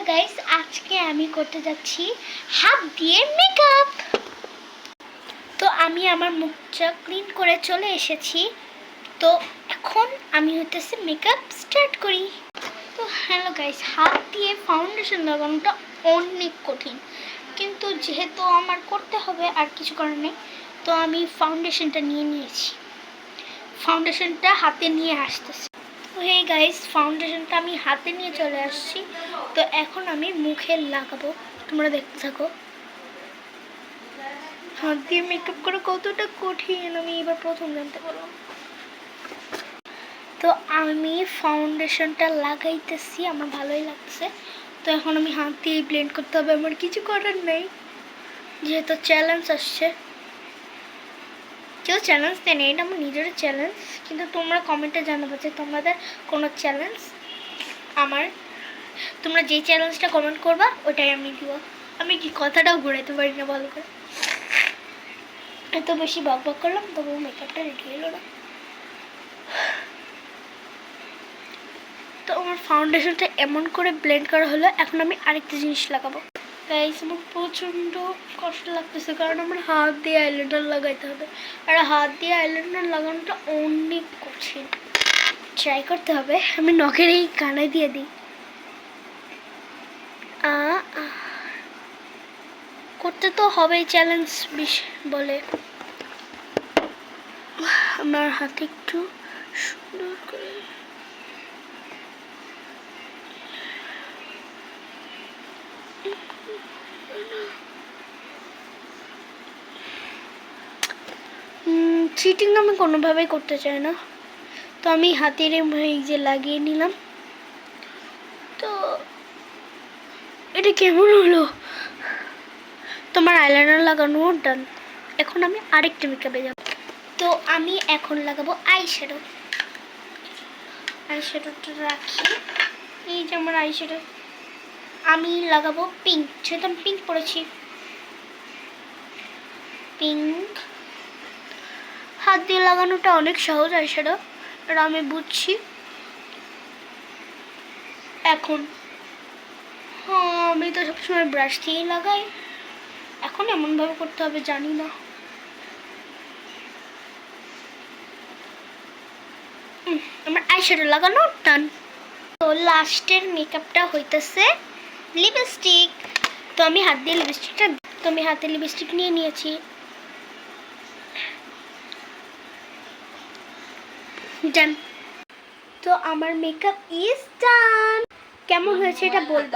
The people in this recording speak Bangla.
গাইস, আজকে আমি করতে যাচ্ছি হাত দিয়ে মেকআপ। তো আমি আমার মুখটা ক্লিন করে চলে এসেছি। তো এখন আমি হইতেছে মেকআপ স্টার্ট করি। তো হ্যালো গাইস, হাত দিয়ে ফাউন্ডেশন লাগানোটা অনেক কঠিন, কিন্তু যেহেতু আমার করতে হবে আর কিছু করার নেই, তো আমি ফাউন্ডেশনটা নিয়ে নিয়েছি। ফাউন্ডেশনটা হাতে নিয়ে আসতেছি। হে গাইস, ফাউন্ডেশনটা আমি হাতে নিয়ে চলে আসছি। তো এখন আমি মুখে লাগাবো, তোমরা দেখতে থাকো। হাত দিয়ে মেকআপ করা কতটা কঠিন আমি এবার প্রথম জানতে পারলাম। তো আমি ফাউন্ডেশনটা লাগাইতেছি, আমার ভালোই লাগছে। তো এখন আমি হাত দিয়ে ব্লেন্ড করতে হবে, আমার কিছু করার নেই, যেহেতু চ্যালেঞ্জ আসছে। কেউ চ্যালেঞ্জ দেয় না, এটা আমার নিজের চ্যালেঞ্জ। কিন্তু তোমরা কমেন্টে জানাবো যে তোমাদের কোনো চ্যালেঞ্জ তোমরা যেই চ্যালেঞ্জটা কমেন্ট করবা ওটাই আমি দিব। আমি কি কথাটাও ঘুরাইতে পারি না ভালো করে, এত বেশি বক বক করলাম, তবুও মেকআপটা রেডি হলো না। তো আমার ফাউন্ডেশনটা এমন করে ব্লেন্ড করা হলো। এখন আমি আরেকটা জিনিস লাগাবো। গাইস, আমার প্রচণ্ড কষ্ট লাগতেছে, কারণ আমার হাত দিয়ে আইলাইনার লাগাইতে হবে, আর হাত দিয়ে আইলাইনার লাগানোটা অনেক কঠিন। ট্রাই করতে হবে। আমি নখের এই কানায় দিয়ে দিই। করতে তো হবেই, চ্যালেঞ্জ বলে। আমার হাতে একটু সুন্দর করে চিটিং আমি কোনোভাবেই করতে চাই না। তো আমি হাতের এই যে লাগিয়ে নিলাম। তো এটা কেমন হলো? তোমার আইলাইনার লাগানো ডান। এখন আমি আরেকটা মেকআপে যাব। তো আমি এখন লাগাবো আইশ্যাডো। আইশ্যাডোটা রাখি, এই যে আমার আইশ্যাডো। আমি লাগাবো পিঙ্ক, যেহেতু আমি পিঙ্ক পরেছি। পিঙ্ক হাত দিয়ে লাগানোটা অনেক সহজ আইশ্যাডো, এটা আমি বুঝছি এখন। আমি তো সবসময় ব্রাশ দিয়েই লাগাই, এখন এমনভাবে করতে হবে জানি না। আমার আইশ্যাডো লাগানো ডান। তো লাস্টের মেকআপটা হইতেছে লিপস্টিক। তো আমি হাত দিয়ে হাতে লিপস্টিক নিয়ে নিয়েছি। ডান। তো আমার মেকআপ ইজ ডান। কেমন হয়েছে এটা বলবা।